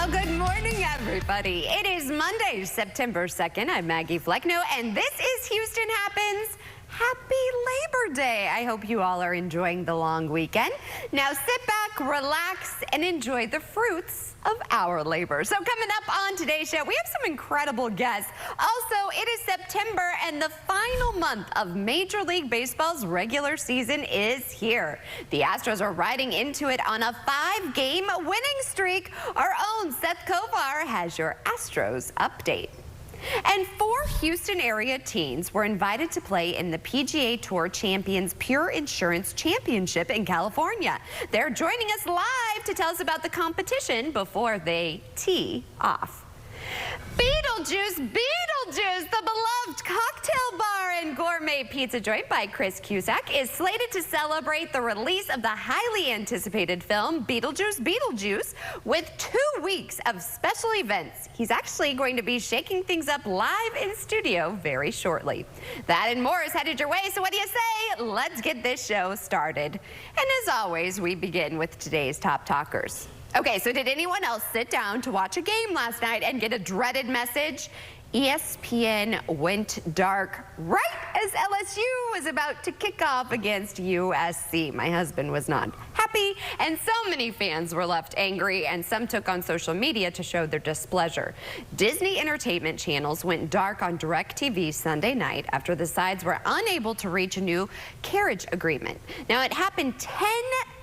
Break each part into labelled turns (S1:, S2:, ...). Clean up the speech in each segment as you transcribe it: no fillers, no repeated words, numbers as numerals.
S1: Well, good morning, everybody. It is Monday, September 2nd. I'm Maggie Flecknoe, and this is Houston Happens. Happy Labor Day. I hope you all are enjoying the long weekend. Now sit back, relax, and enjoy the fruits of our labor. So coming up on today's show, we have some incredible guests. Also, it is September, and the final month of Major League Baseball's regular season is here. The Astros are riding into it on a 5-game winning streak. Our own Seth Kovar has your Astros update. And 4 Houston area teens were invited to play in the PGA Tour Champions Pure Insurance Championship in California. They're joining us live to tell us about the competition before they tee off. Beetlejuice, Beetlejuice, the beloved cocktail bar and gourmet pizza joint by Chris Cusack is slated to celebrate the release of the highly anticipated film Beetlejuice, Beetlejuice with 2 weeks of special events. He's actually going to be shaking things up live in studio very shortly. That and more is headed your way, so what do you say? Let's get this show started. And as always, we begin with today's top talkers. Okay, so did anyone else sit down to watch a game last night and get a dreaded message? ESPN went dark right as LSU was about to kick off against USC. My husband was not happy, and so many fans were left angry, and some took on social media to show their displeasure. Disney Entertainment channels went dark on DirecTV Sunday night after the sides were unable to reach a new carriage agreement. Now, it happened 10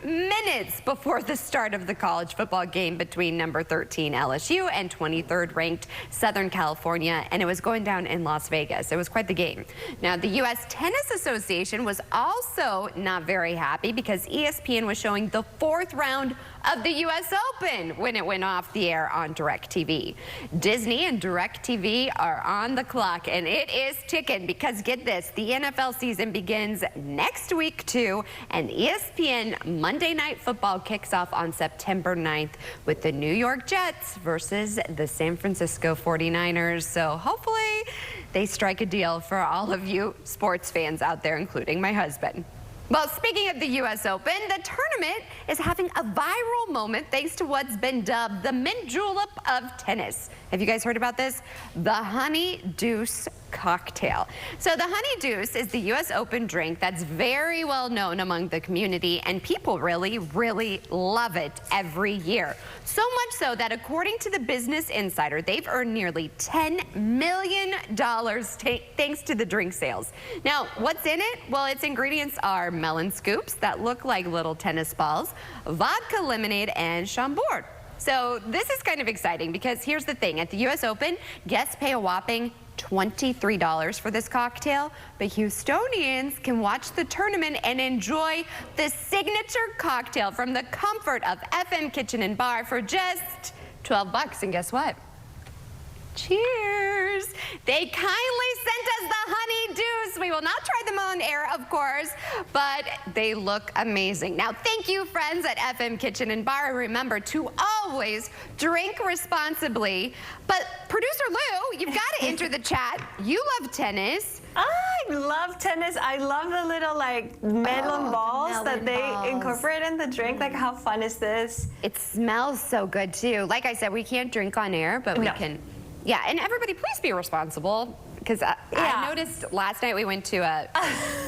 S1: minutes before the start of the college football game between number 13 LSU and 23rd ranked Southern California, and it was going down in Las Vegas. It was quite the game. Now, the U.S. Tennis Association was also not very happy because ESPN was showing the 4th round of the U.S. Open when it went off the air on DirecTV. Disney and DirecTV are on the clock, and it is ticking because, get this, the NFL season begins next week too, and ESPN Monday Night Football kicks off on September 9th with the New York Jets versus the San Francisco 49ers. So hopefully they strike a deal for all of you sports fans out there, including my husband. Well, speaking of the U.S. Open, the tournament is having a viral moment thanks to what's been dubbed the mint julep of tennis. Have you guys heard about this? The Honey Deuce cocktail. So the Honey Deuce is the U.S. Open drink that's very well known among the community, and people really, really love it every year. So much so that according to the Business Insider, they've earned nearly $10 million thanks to the drink sales. Now, what's in it? Well, its ingredients are melon scoops that look like little tennis balls, vodka lemonade, and Chambord. So this is kind of exciting because here's the thing. At the U.S. Open, guests pay a whopping $23 for this cocktail, but Houstonians can watch the tournament and enjoy the signature cocktail from the comfort of FM Kitchen and Bar for just $12. And guess what? Cheers! They kindly sent us the Honey Deuce. We will not try them on air, of course, but they look amazing. Now, thank you, friends at FM Kitchen and Bar. Remember to always drink responsibly. But producer Lou, you've got to enter the chat. You love tennis.
S2: I love tennis. I love the little melon balls that they incorporate in the drink. Like, how fun is this?
S1: It smells so good too. Like I said, we can't drink on air, but we can. Yeah, and everybody, please be responsible. Because I noticed last night we went to a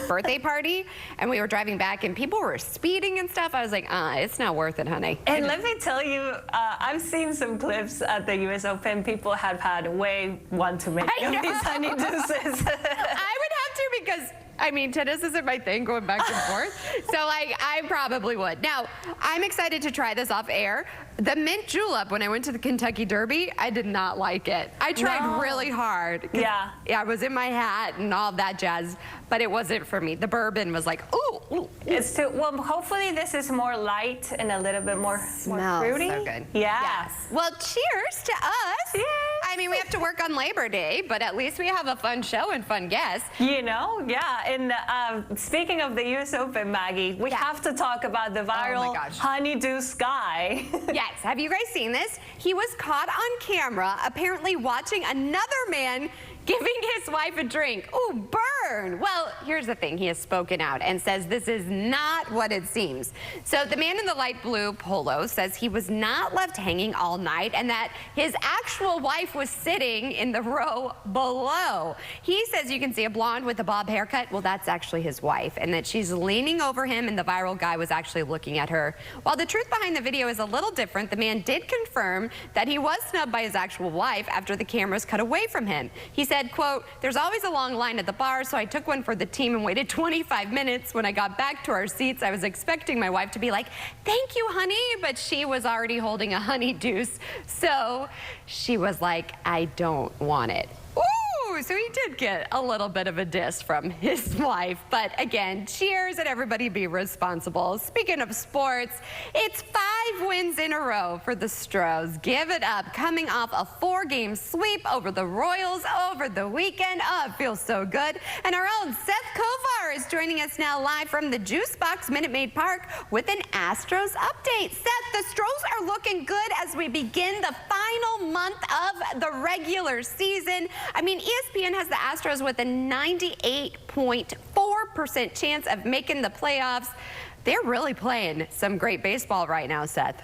S1: birthday party and we were driving back and people were speeding and stuff. I was like, it's not worth it, honey.
S2: And let me tell you, I've seen some clips at the U.S. Open. People have had way too many of these Honey Deuces.
S1: I would have to because, I mean, tennis isn't my thing going back and forth. So I probably would. Now, I'm excited to try this off air. The mint julep, when I went to the Kentucky Derby, I did not like it. I tried really hard. Yeah, I was in my hat and all that jazz, but it wasn't for me. The bourbon was like, ooh.
S2: It's too, well, hopefully this is more light and a little bit more fruity.
S1: So good.
S2: Yeah.
S1: Yes. Well, cheers to us.
S2: Yes.
S1: I mean, we have to work on Labor Day, but at least we have a fun show and fun guests.
S2: You know, yeah. And speaking of the U.S. Open, Maggie, we have to talk about the viral Honey Deuce guy.
S1: Yes. Have you guys seen this? He was caught on camera apparently watching another man giving his wife a drink. Ooh, burn. Well, here's the thing. He has spoken out and says this is not what it seems. So the man in the light blue polo says he was not left hanging all night and that his actual wife was sitting in the row below. He says you can see a blonde with a bob haircut. Well, that's actually his wife, and that she's leaning over him and the viral guy was actually looking at her. While the truth behind the video is a little different, the man did confirm that he was snubbed by his actual wife after the cameras cut away from him. He said, quote, "There's always a long line at the bar, so I took one for the team and waited 25 minutes. When I got back to our seats, I was expecting my wife to be like, 'Thank you, honey,' but she was already holding a honey deuce. So she was like, 'I don't want it.'" Ooh, so he did get a little bit of a diss from his wife. But again, cheers and everybody be responsible. Speaking of sports, it's 5 wins in a row for the Stros. Give it up, coming off a 4-game sweep over the Royals over the weekend. Oh, it feels so good. And our own Seth Kovar is joining us now live from the Juice Box Minute Maid Park with an Astros update. Seth, the Stros are looking good as we begin the final month of the regular season. I mean, ESPN has the Astros with a 98.4% chance of making the playoffs. They're really playing some great baseball right now, Seth.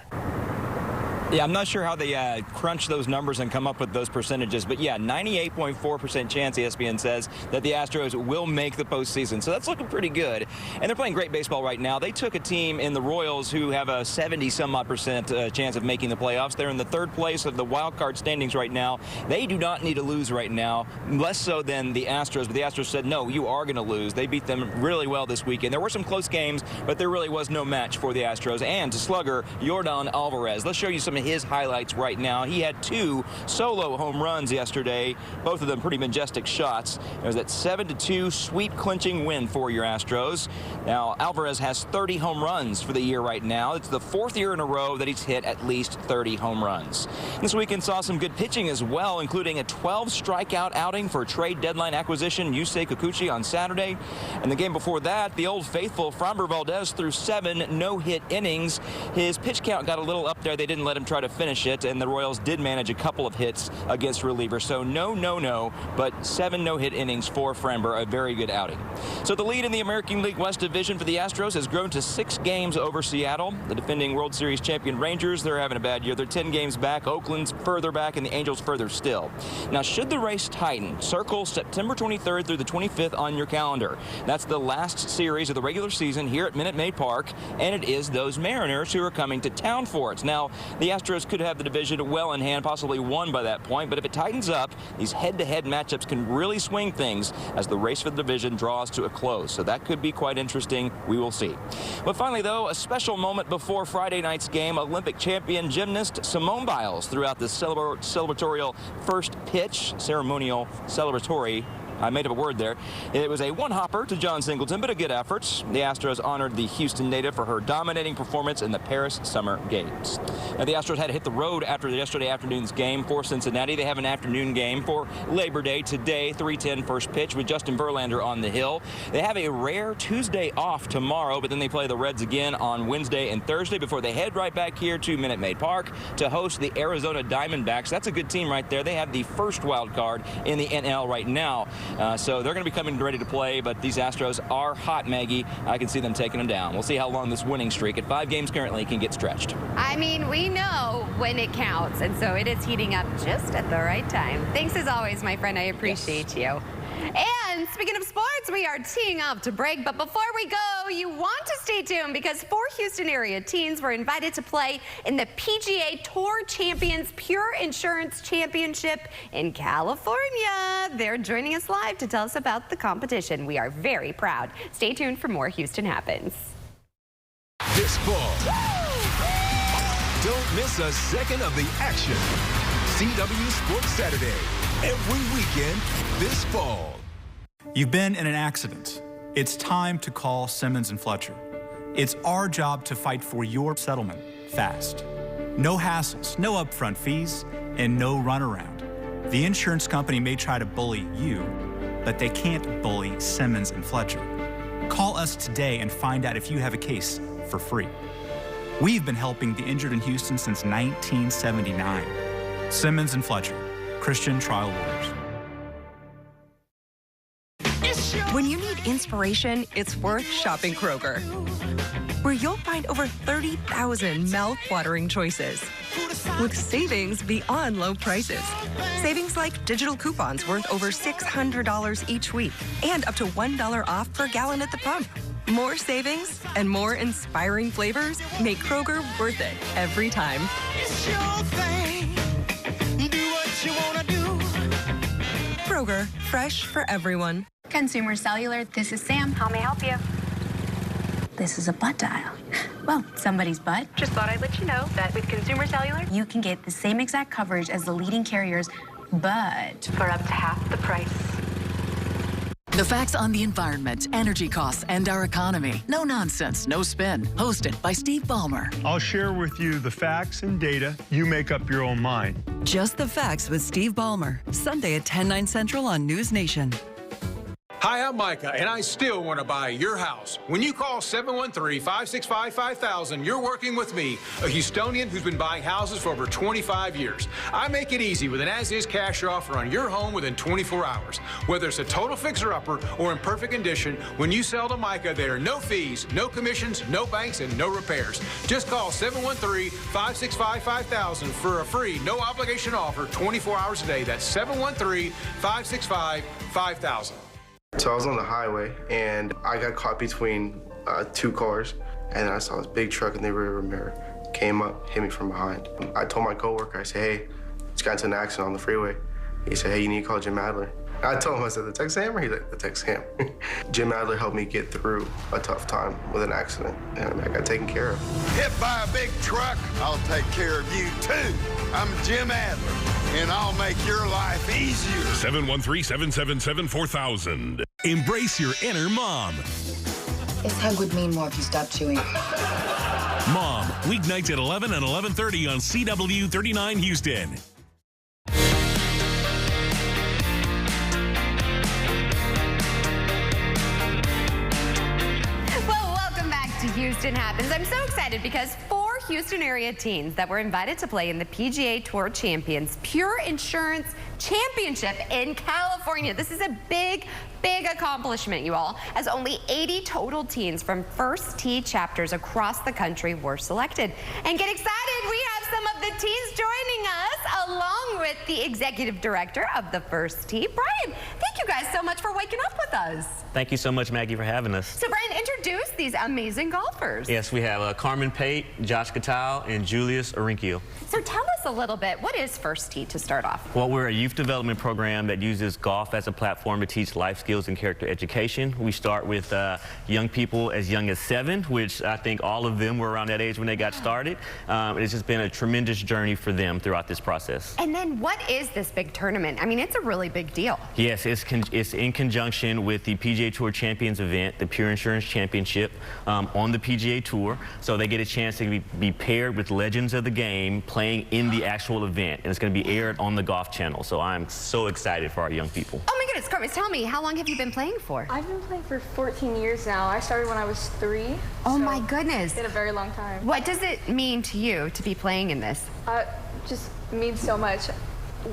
S3: Yeah, I'm not sure how they crunch those numbers and come up with those percentages, but yeah, 98.4% chance, ESPN says, that the Astros will make the postseason. So that's looking pretty good. And they're playing great baseball right now. They took a team in the Royals who have a 70-some-odd% chance of making the playoffs. They're in the 3rd place of the wild card standings right now. They do not need to lose right now, less so than the Astros. But the Astros said, no, you are going to lose. They beat them really well this weekend. There were some close games, but there really was no match for the Astros. And to slugger, Yordan Alvarez. Let's show you some of his highlights right now. He had 2 solo home runs yesterday, both of them pretty majestic shots. It was that 7-2 sweep clinching win for your Astros. Now Alvarez has 30 home runs for the year right now. It's the 4th year in a row that he's hit at least 30 home runs. This weekend saw some good pitching as well, including a 12 strikeout outing for trade deadline acquisition Yusei Kikuchi on Saturday. And the game before that, the old faithful Framber Valdez threw 7 no-hit innings. His pitch count got a little up there. They didn't let him try to finish it, and the Royals did manage a couple of hits against relievers. So no, but 7 no-hit innings for Framber, a very good outing. So the lead in the American League West Division for the Astros has grown to 6 games over Seattle. The defending World Series champion Rangers, they're having a bad year. They're 10 games back. Oakland's further back, and the Angels further still. Now, should the race tighten, circle September 23rd through the 25th on your calendar. That's the last series of the regular season here at Minute Maid Park, and it is those Mariners who are coming to town for it. Now, the Astros could have the division well in hand, possibly won by that point, but if it tightens up, these head-to-head matchups can really swing things as the race for the division draws to a close. So that could be quite interesting. We will see. But finally, though, a special moment before Friday night's game. Olympic champion gymnast Simone Biles threw out the celebratory first pitch, celebratory. I made up a word there. It was a one-hopper to John Singleton, but a good effort. The Astros honored the Houston native for her dominating performance in the Paris Summer Games. Now, the Astros had to hit the road after yesterday afternoon's game for Cincinnati. They have an afternoon game for Labor Day today, 3:10 first pitch with Justin Verlander on the hill. They have a rare Tuesday off tomorrow, but then they play the Reds again on Wednesday and Thursday before they head right back here to Minute Maid Park to host the Arizona Diamondbacks. That's a good team right there. They have the first wild card in the NL right now. So they're going to be coming ready to play, but these Astros are hot, Maggie. I can see them taking them down. We'll see how long this winning streak at 5 games currently can get stretched.
S1: I mean, we know when it counts, and so it is heating up just at the right time. Thanks as always, my friend. I appreciate you. And speaking of sports, we are teeing off to break. But before we go, you want to stay tuned because 4 Houston area teens were invited to play in the PGA Tour Champions Pure Insurance Championship in California. They're joining us live to tell us about the competition. We are very proud. Stay tuned for more Houston Happens.
S4: This fall, don't miss a second of the action. CW Sports Saturday, every weekend this fall.
S5: You've been in an accident. It's time to call Simmons & Fletcher. It's our job to fight for your settlement fast. No hassles, no upfront fees, and no runaround. The insurance company may try to bully you, but they can't bully Simmons & Fletcher. Call us today and find out if you have a case for free. We've been helping the injured in Houston since 1979. Simmons & Fletcher, Christian Trial Lawyers.
S6: When you need inspiration, it's worth shopping Kroger, where you'll find over 30,000 mouth-watering choices with savings beyond low prices. Savings like digital coupons worth over $600 each week and up to $1 off per gallon at the pump. More savings and more inspiring flavors make Kroger worth it every time.
S7: It's your thing. Do what you want to do.
S6: Kroger, fresh for everyone.
S8: Consumer Cellular, this is Sam. How may I help you? This is a butt dial. Well, somebody's butt. Just thought I'd let you know that with Consumer Cellular, you can get the same exact coverage as the leading carriers, but for up to half the price.
S9: The facts on the environment, energy costs, and our economy. No nonsense, no spin. Hosted by Steve Ballmer.
S10: I'll share with you the facts and data. You make up your own mind.
S11: Just the Facts with Steve Ballmer. Sunday at 10, 9 Central on News Nation.
S12: Hi, I'm Micah, and I still want to buy your house. When you call 713-565-5000, you're working with me, a Houstonian who's been buying houses for over 25 years. I make it easy with an as-is cash offer on your home within 24 hours. Whether it's a total fixer-upper or in perfect condition, when you sell to Micah, there are no fees, no commissions, no banks, and no repairs. Just call 713-565-5000 for a free, no-obligation offer 24 hours a day. That's 713-565-5000.
S13: So I was on the highway, and I got caught between two cars, and then I saw this big truck in the rear mirror. Came up, hit me from behind. I told my coworker, I said, hey, just got into an accident on the freeway. He said, hey, you need to call Jim Adler. I told him, I said, the Texas Hammer? He's like, the Texas Hammer. Jim Adler helped me get through a tough time with an accident, and I got taken care of.
S14: Hit by a big truck, I'll take care of you too. I'm Jim Adler, and I'll make your life easier.
S4: 713-777-4000. Embrace your inner mom.
S15: This hug would mean more if you stopped chewing.
S4: Mom, weeknights at 11 and 11:30 on CW 39 Houston.
S1: Houston Happens. I'm so excited because 4 Houston area teens that were invited to play in the PGA Tour Champions Pure Insurance Championship in California. This is a big accomplishment, you all, as only 80 total teens from First Tee chapters across the country were selected. And get excited, we have some of the teens joining us, along with the executive director of the First Tee, Brian. Thank you guys so much for waking up with us.
S16: Thank you so much, Maggie, for having us.
S1: So, Brian, introduce these amazing golfers.
S16: Yes, we have Carmen Pate, Josh Catal, and Julius Arinkio.
S1: So tell us a little bit, what is First Tee to start off?
S16: Well, we're a youth development program that uses golf as a platform to teach life skills and character education. We start with young people as young as 7, which I think all of them were around that age when they got started. It's just been a tremendous journey for them throughout this process.
S1: And then what is this big tournament? I mean, it's a really big deal.
S16: Yes, it's in conjunction with the PGA Tour Champions event, the Pure Insurance Championship on the PGA Tour. So they get a chance to be paired with legends of the game playing in the actual event. And it's going to be aired on the Golf Channel. So I'm so excited for our young people.
S1: Oh my goodness, Carmen, tell me, how long have you been playing for?
S17: I've been playing for 14 years now. I started when I was 3.
S1: Oh my goodness.
S17: It's been a very long time.
S1: What does it mean to you to be playing in this?
S17: Just means so much.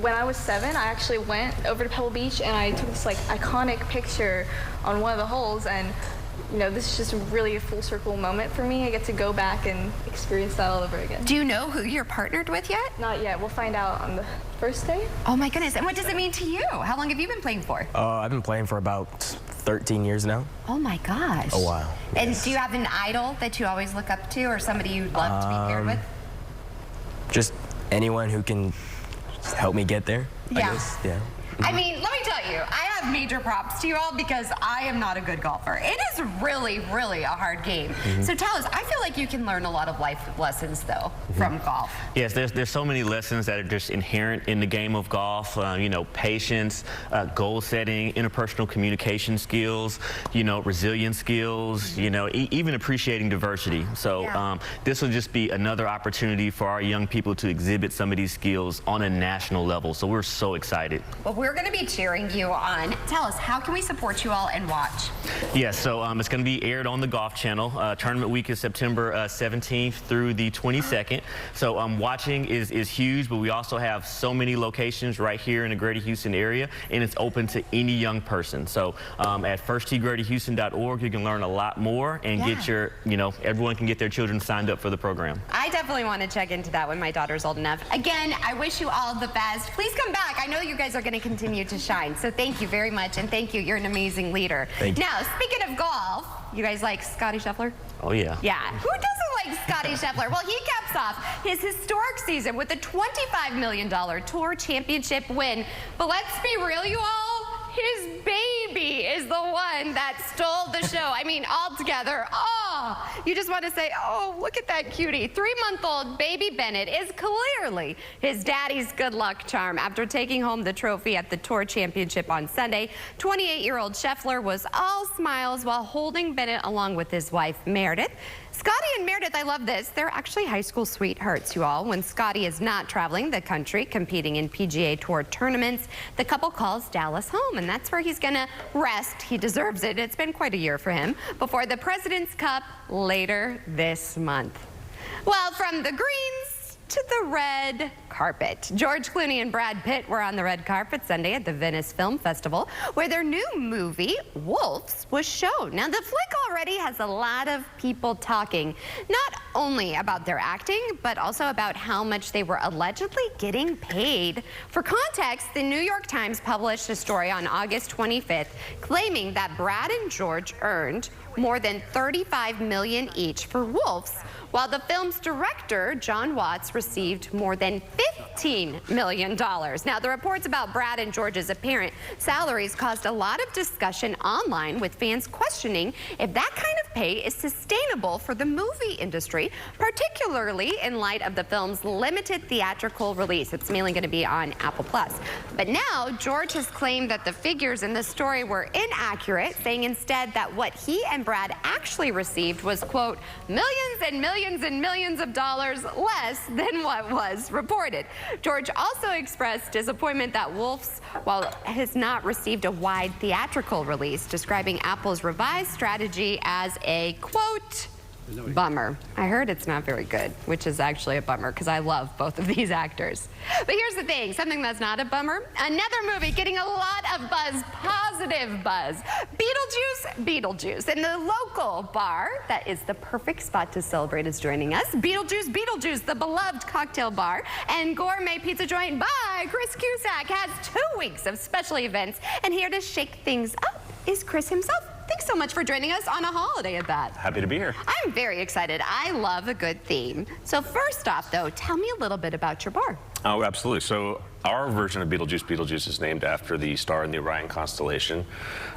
S17: When I was 7, I actually went over to Pebble Beach and I took this like iconic picture on one of the holes, and you know, this is just really a full circle moment for me. I get to go back and experience that all over again.
S1: Do you know who you're partnered with yet?
S17: Not yet. We'll find out on the first day.
S1: Oh my goodness. And what does it mean to you? How long have you been playing for?
S18: I've been playing for about 13 years now.
S1: Oh my gosh.
S18: Oh wow.
S1: And do you have an idol that you always look up to, or somebody you'd love to be paired with?
S18: Just anyone who can help me get there.
S1: Yeah.
S18: I guess. Yeah.
S1: I mean, let me tell you, I have major props to you all because I am not a good golfer. It is really, really a hard game. So tell us, I feel like you can learn a lot of life lessons, though, from golf.
S16: Yes, there's so many lessons that are just inherent in the game of golf. You know, patience, goal setting, interpersonal communication skills, you know, resilience skills, you know, even appreciating diversity. So this will just be another opportunity for our young people to exhibit some of these skills on a national national level. So we're so excited.
S1: Well, we're going to be cheering you on. Tell us, how can we support you all and watch?
S16: Yeah, so it's going to be aired on the Golf Channel. Tournament week is September 17th through the 22nd. So watching is huge, but we also have so many locations right here in the Greater Houston area, and it's open to any young person. So at firsttgreaterhouston.org, you can learn a lot more and get your, everyone can get their children signed up for the program.
S1: I definitely want to check into that when my daughter's old enough. Again, I wish you all the best. Please come back. I know you guys are going to continue to shine. So thank you very much, and thank you. You're an amazing leader.
S16: Thank you.
S1: Now, speaking of golf, you guys like Scottie Scheffler?
S16: Oh, yeah.
S1: Yeah. Who doesn't like Scottie Scheffler? Well, he caps off his historic season with a $25 million Tour Championship win. But let's be real, you all. His baby is the one that stole the show. I mean, altogether, you just want to say, oh, look at that cutie. 3-month-old baby Bennett is clearly his daddy's good luck charm. After taking home the trophy at the Tour Championship on Sunday, 28-year-old Scheffler was all smiles while holding Bennett along with his wife, Meredith. Scottie and Meredith, I love this. They're actually high school sweethearts, you all. When Scottie is not traveling the country, competing in PGA Tour tournaments, the couple calls Dallas home, and that's where he's gonna rest. He deserves it. It's been quite a year for him before the President's Cup later this month. Well, from the greens to the red carpet. George Clooney and Brad Pitt were on the red carpet Sunday at the Venice Film Festival, where their new movie, Wolves, was shown. Now, the flick already has a lot of people talking, not only about their acting, but also about how much they were allegedly getting paid. For context, the New York Times published a story on August 25th claiming that Brad and George earned more than $35 million each for Wolves, while the film's director, John Watts, received more than $15 million. Now, the reports about Brad and George's apparent salaries caused a lot of discussion online, with fans questioning if that kind of pay is sustainable for the movie industry, particularly in light of the film's limited theatrical release. It's mainly going to be on Apple+. But now, George has claimed that the figures in the story were inaccurate, saying instead that what he and Brad actually received was, quote, millions and millions and millions of dollars less than what was reported. George also expressed disappointment that Wolves, while has not received a wide theatrical release, describing Apple's revised strategy as a, quote, bummer. I heard it's not very good, which is actually a bummer because I love both of these actors. But here's the thing, something that's not a bummer. Another movie getting a lot of buzz, positive buzz. Beetlejuice. And the local bar that is the perfect spot to celebrate is joining us. Beetlejuice, the beloved cocktail bar and gourmet pizza joint by Chris Cusack, has 2 weeks of special events. And here to shake things up is Chris himself. Thanks so much for joining us on a holiday at that.
S19: Happy to be here.
S1: I'm very excited. I love a good theme. So first off, though, tell me a little bit about your bar.
S19: Oh, absolutely. So our version of Beetlejuice is named after the star in the Orion constellation.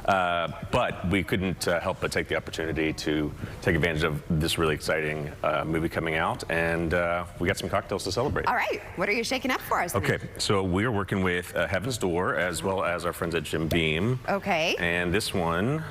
S19: But we couldn't help but take the opportunity to take advantage of this really exciting movie coming out. And we got some cocktails to celebrate.
S1: All right. What are you shaking up for us?
S19: Okay. So we are working with Heaven's Door as well as our friends at Jim Beam.
S1: Okay.
S19: And this one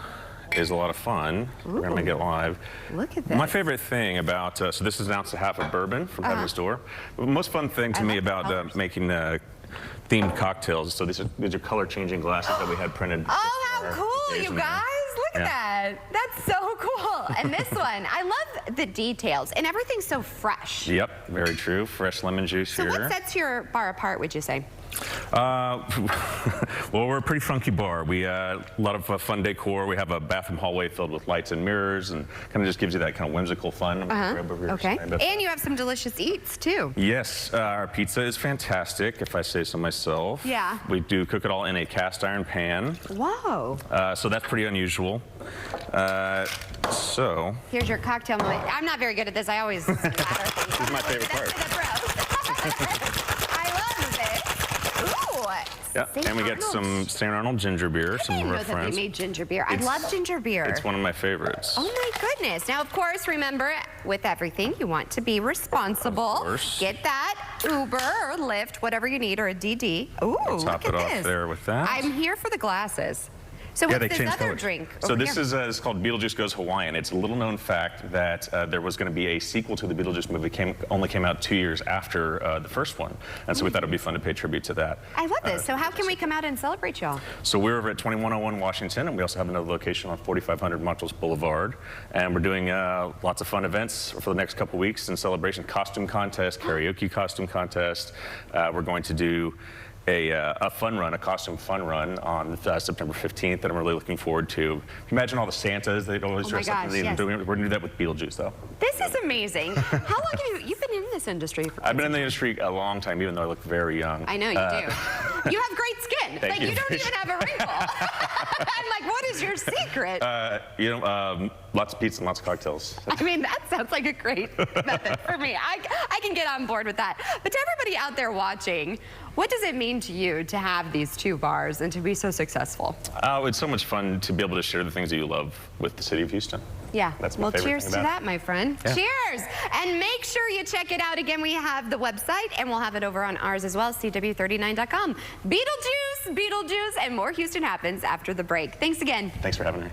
S19: is a lot of fun.
S1: Ooh.
S19: We're gonna make it live.
S1: Look at this.
S19: My favorite thing about, so this is an ounce and a half of bourbon from Heaven's Door. The most fun thing to me about making themed cocktails, so these are color changing glasses that we had printed.
S1: Oh, how cool, you guys. Look at that. That's so cool. And this one, I love the details and everything's so fresh.
S19: Yep, very true. Fresh lemon juice here.
S1: So what sets your bar apart, would you say?
S19: Well, we're a pretty funky bar. We a lot of fun decor. We have a bathroom hallway filled with lights and mirrors, and kind of just gives you that kind of whimsical fun.
S1: Okay. And you have some delicious eats too.
S19: Yes, our pizza is fantastic, if I say so myself.
S1: Yeah.
S19: We do cook it all in a cast iron pan.
S1: Whoa.
S19: So that's pretty unusual. So
S1: here's your cocktail moment. I'm not very good at this. I always splatter things.
S19: This is my favorite part.
S1: I love this. Ooh.
S19: Yeah, and we get some St. Arnold ginger beer.
S1: I didn't know that they made ginger beer. I love ginger beer.
S19: It's one of my favorites.
S1: Oh my goodness. Now, of course, remember, with everything, you want to be responsible.
S19: Of course.
S1: Get that Uber or Lyft, whatever you need, or a DD. Ooh,
S19: Top
S1: look
S19: it
S1: at
S19: off
S1: this.
S19: there with that.
S1: I'm here for the glasses. So
S19: Yeah,
S1: what's
S19: they
S1: this
S19: changed
S1: other
S19: colors.
S1: drink
S19: So
S1: over
S19: this
S1: here?
S19: is it's called Beetlejuice Goes Hawaiian. It's a little known fact that there was going to be a sequel to the Beetlejuice movie. Only came out 2 years after the first one, and so we thought it would be fun to pay tribute to that.
S1: I love this. So how can we come out and celebrate y'all?
S19: So we're over at 2101 Washington, and we also have another location on 4500 Montrose Boulevard, and we're doing lots of fun events for the next couple weeks in celebration. Costume contest, karaoke costume contest. We're going to do a fun run, a costume fun run on September 15th that I'm really looking forward to. Imagine all the Santas they'd always
S1: Oh my
S19: dress up.
S1: gosh,
S19: We're
S1: yes.
S19: going to do that with Beetlejuice, though.
S1: This is amazing. How long have you've been in this industry for?
S19: I've been in the industry a long time, even though I look very young.
S1: I know you do. You have great skin.
S19: Thank
S1: Like
S19: you.
S1: you don't even have a wrinkle. I'm like, what is your secret?
S19: Lots of pizza and lots of cocktails.
S1: I mean, that sounds like a great method for me. I can get on board with that. But to everybody out there watching, what does it mean to you to have these two bars and to be so successful?
S19: Oh, it's so much fun to be able to share the things that you love with the city of Houston.
S1: Yeah.
S19: That's my
S1: well,
S19: favorite
S1: cheers
S19: thing
S1: to
S19: about
S1: that, my friend.
S19: Yeah.
S1: Cheers. And make sure you check it out. Again, we have the website, and we'll have it over on ours as well, CW39.com. Beetlejuice, Beetlejuice, and more Houston Happens after the break. Thanks again.
S19: Thanks for having me.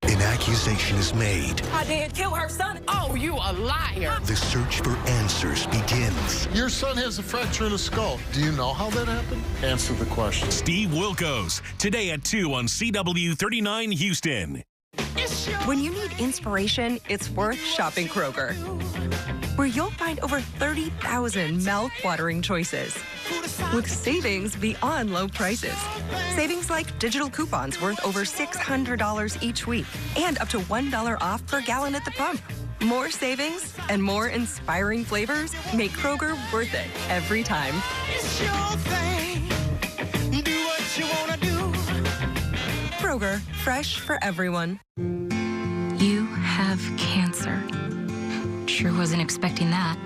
S4: An accusation is made.
S20: I didn't kill her son. Oh, you a liar.
S4: The search for answers begins.
S21: Your son has a fracture in his skull. Do you know how that happened? Answer the question.
S22: Steve Wilkos, today at 2 on CW39 Houston.
S6: When you need inspiration, it's worth shopping Kroger, where you'll find over 30,000 mouth-watering choices with savings beyond low prices. Savings like digital coupons worth over $600 each week and up to $1 off per gallon at the pump. More savings and more inspiring flavors make Kroger worth it every time.
S7: It's your thing. Do what you wanna do.
S6: Kroger, fresh for everyone.
S8: You have cancer. Sure wasn't expecting that.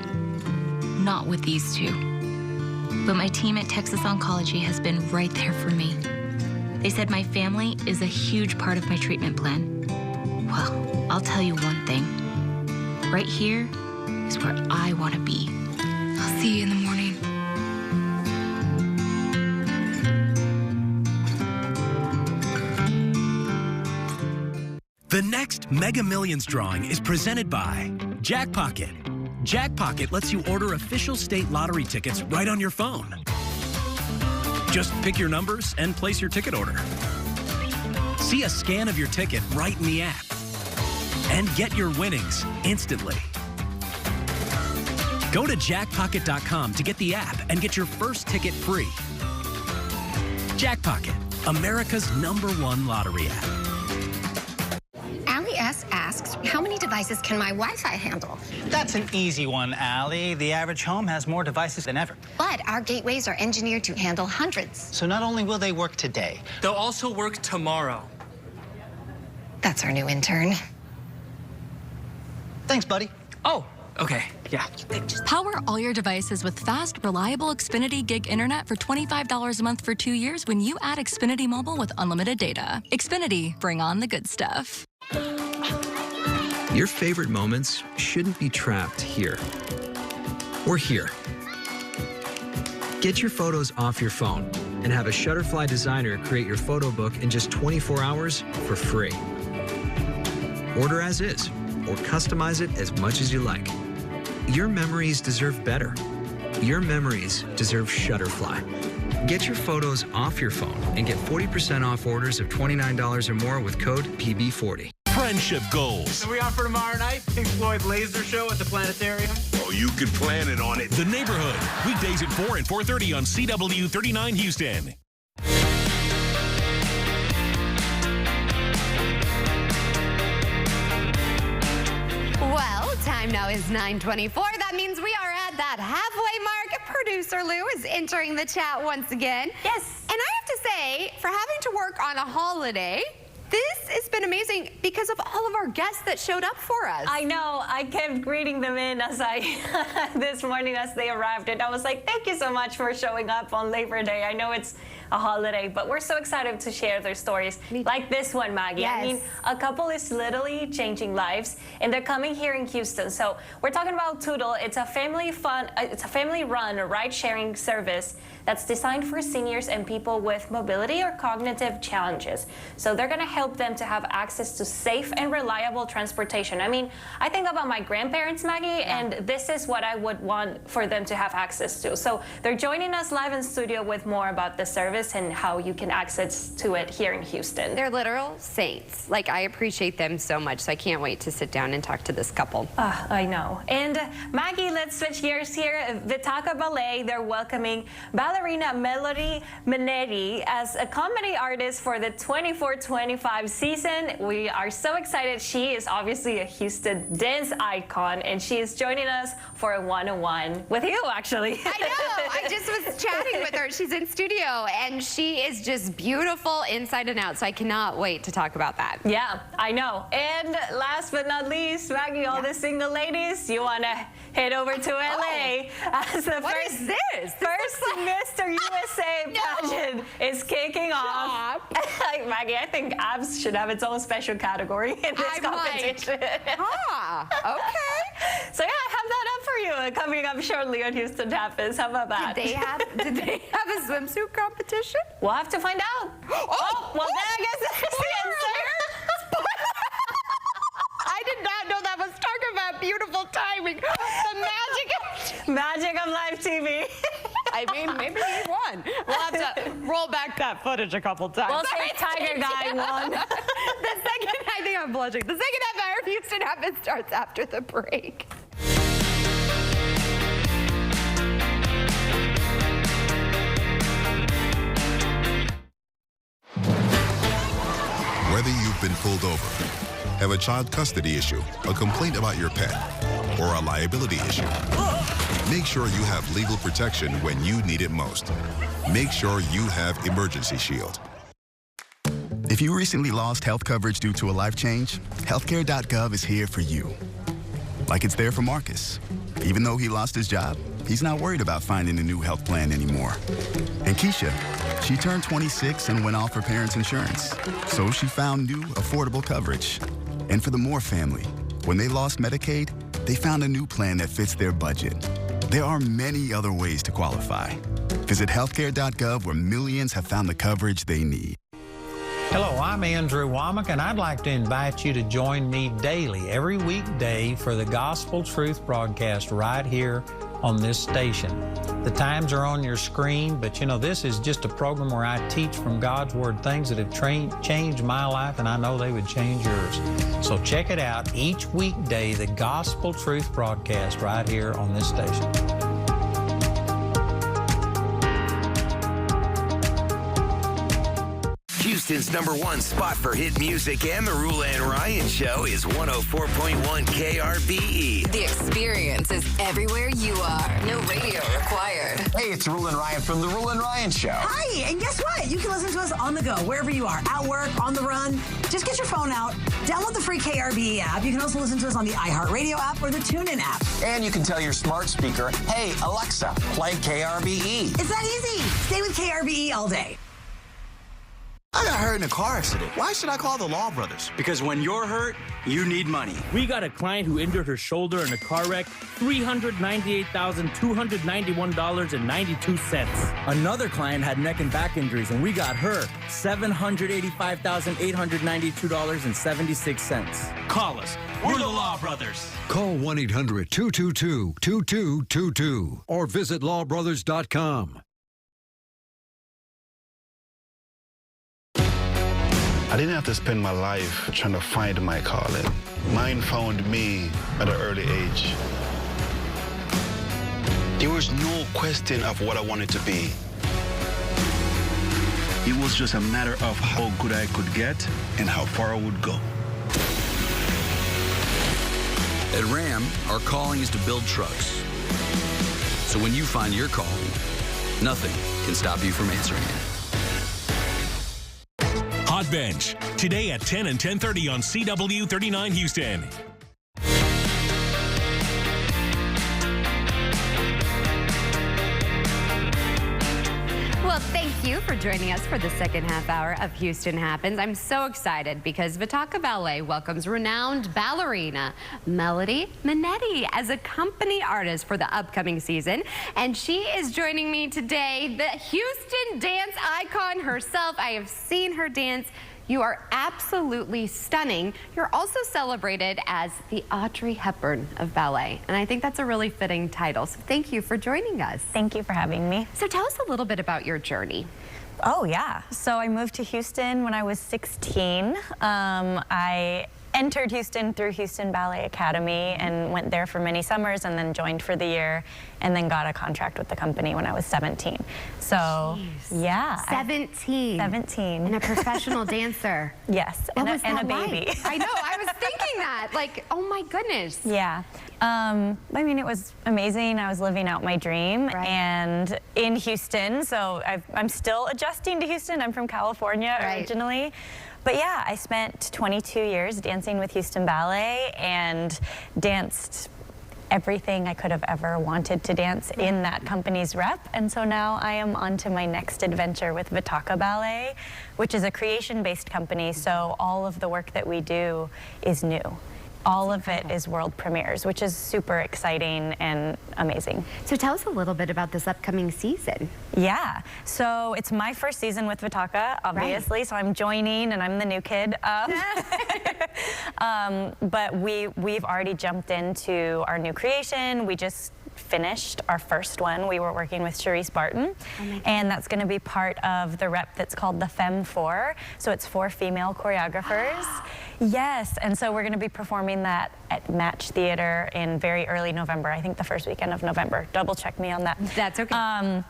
S8: Not with these two. But my team at Texas Oncology has been right there for me. They said my family is a huge part of my treatment plan. Well, I'll tell you one thing. Right here is where I want to be. I'll see you in the morning.
S22: The next Mega Millions drawing is presented by Jackpocket. Jackpocket lets you order official state lottery tickets right on your phone. Just pick your numbers and place your ticket order. See a scan of your ticket right in the app. And get your winnings instantly. Go to jackpocket.com to get the app and get your first ticket free. Jackpocket, America's #1 lottery app.
S23: Allie S. asks, how many devices can my Wi-Fi handle?
S24: That's an easy one, Allie. The average home has more devices than ever.
S23: But our gateways are engineered to handle hundreds.
S24: So not only will they work today,
S25: they'll also work tomorrow.
S23: That's our new intern.
S24: Thanks, buddy.
S25: Oh, okay, yeah.
S26: Power all your devices with fast, reliable Xfinity Gig Internet for $25 a month for 2 years when you add Xfinity Mobile with unlimited data. Xfinity, bring on the good stuff.
S27: Your favorite moments shouldn't be trapped here or here. Get your photos off your phone and have a Shutterfly designer create your photo book in just 24 hours for free. Order as is or customize it as much as you like. Your memories deserve better. Your memories deserve Shutterfly. Get your photos off your phone and get 40% off orders of $29 or more with code PB40.
S22: Friendship goals.
S25: Are we on for tomorrow night? Pink Floyd laser show at the planetarium?
S22: Oh, you can plan it on it. The Neighborhood. Weekdays at 4 and 4:30 on CW39 Houston.
S1: Well, time now is 9:24. That means we are at that halfway mark. Producer Lou is entering the chat once again.
S2: Yes.
S1: And I have to say, for having to work on a holiday, this has been amazing because of all of our guests that showed up for us.
S2: I know. I kept greeting them in as this morning as they arrived, and I was like, thank you so much for showing up on Labor Day. I know it's a holiday. But we're so excited to share their stories like this one, Maggie.
S1: Yes.
S2: I mean, a couple is literally changing lives, and they're coming here in Houston. So we're talking about Toodle. It's a family-run ride-sharing service that's designed for seniors and people with mobility or cognitive challenges. So they're going to help them to have access to safe and reliable transportation. I mean, I think about my grandparents, Maggie, and this is what I would want for them to have access to. So they're joining us live in studio with more about the service and how you can access to it here in Houston.
S1: They're literal saints. Like, I appreciate them so much, so I can't wait to sit down and talk to this couple.
S2: I know. And Maggie, let's switch gears here. Vitaka Ballet, they're welcoming ballerina Melody Minetti as a comedy artist for the 24-25 season. We are so excited. She is obviously a Houston dance icon, and she is joining us for a one-on-one with you, actually.
S1: I know. I just was chatting with her. She's in studio, and she is just beautiful inside and out, so I cannot wait to talk about that.
S2: Yeah, I know. And last but not least, Maggie, all the single ladies, you want to head over to LA as the
S1: What
S2: first,
S1: is this?
S2: first Mr. USA pageant is kicking off. Maggie, I think abs should have its own special category in this competition.
S1: Okay.
S2: So yeah, I have that up for you coming up shortly on Houston Tapas. How about that?
S1: Did they have a swimsuit competition?
S2: We'll have to find out. Oh, well, then I guess that's the answer.
S1: I did not know that was talking about beautiful timing. The
S2: magic of live TV.
S1: I mean, maybe he won. We'll have to roll back that footage a couple times.
S2: We'll say Tiger Guy won.
S1: The second, I think I'm blushing. The second half of Houston Happens starts after the break.
S3: Whether you've been pulled over, have a child custody issue, a complaint about your pet, or a liability issue, make sure you have legal protection when you need it most. Make sure you have Emergency Shield.
S5: If you recently lost health coverage due to a life change, healthcare.gov is here for you. Like it's there for Marcus. Even though he lost his job, he's not worried about finding a new health plan anymore. And Keisha, she turned 26 and went off her parents' insurance. So she found new, affordable coverage. And for the Moore family, when they lost Medicaid, they found a new plan that fits their budget. There are many other ways to qualify. Visit healthcare.gov, where millions have found the coverage they need.
S9: Hello, I'm Andrew Womack, and I'd like to invite you to join me daily, every weekday, for the Gospel Truth broadcast right here on this station. The times are on your screen, but you know, this is just a program where I teach from God's Word things that have changed my life, and I know they would change yours. So check it out each weekday, the Gospel Truth broadcast right here on this station.
S10: Houston's #1 spot for hit music and the Rule and Ryan Show is 104.1 KRBE.
S11: The experience is everywhere you are. No radio required.
S12: Hey, it's Rule and Ryan from the Rule and Ryan Show.
S13: Hi, and guess what? You can listen to us on the go, wherever you are, at work, on the run. Just get your phone out, download the free KRBE app. You can also listen to us on the iHeartRadio app or the TuneIn app.
S12: And you can tell your smart speaker, hey, Alexa, play KRBE.
S13: It's that easy. Stay with KRBE all day.
S28: I got hurt in a car accident. Why should I call the Law Brothers?
S29: Because when you're hurt, you need money.
S30: We got a client who injured her shoulder in a car wreck, $398,291.92. Another client had neck and back injuries, and we got her $785,892.76.
S29: Call us. We're the Law Brothers.
S31: Call 1-800-222-2222 or visit lawbrothers.com.
S32: I didn't have to spend my life trying to find my calling. Mine found me at an early age. There was no question of what I wanted to be. It was just a matter of how good I could get and how far I would go.
S33: At Ram, our calling is to build trucks. So when you find your calling, nothing can stop you from answering it.
S34: Hot Bench, today at 10 and 10:30 on CW 39 Houston.
S1: Well, thank you for joining us for the second half hour of Houston Happens. I'm so excited because Vitaka Ballet welcomes renowned ballerina Melody Minetti as a company artist for the upcoming season. And she is joining me today, the Houston dance icon herself. I have seen her dance. You are absolutely stunning. You're also celebrated as the Audrey Hepburn of ballet. And I think that's a really fitting title. So thank you for joining us.
S4: Thank you for having me.
S1: So tell us a little bit about your journey.
S4: Oh, yeah. So I moved to Houston when I was 16. I entered Houston through Houston Ballet Academy and went there for many summers and then joined for the year and then got a contract with the company when I was 17. So,
S1: Jeez.
S4: Yeah.
S1: 17.
S4: 17.
S1: And a professional dancer.
S4: Yes.
S1: What
S4: and
S1: was
S4: and
S1: that
S4: a baby.
S1: Like? I know, I was thinking that. Like, oh my goodness.
S4: Yeah. I mean, it was amazing. I was living out my dream and in Houston. So I'm still adjusting to Houston. I'm from California originally. But yeah, I spent 22 years dancing with Houston Ballet and danced everything I could have ever wanted to dance in that company's rep. And so now I am on to my next adventure with Vitaka Ballet, which is a creation-based company. So all of the work that we do is new. All of it is world premieres, which is super exciting and amazing.
S1: So tell us a little bit about this upcoming season.
S4: Yeah, so it's my first season with Vitaka, obviously, so I'm joining and I'm the new kid. But we've already jumped into our new creation. We just finished our first one. We were working with Charisse Barton, and that's going to be part of the rep that's called the Femme 4. So it's 4 female choreographers. Yes, and so we're going to be performing that at Match Theater in very early November. I think the first weekend of November. Double check me on that.
S1: That's okay.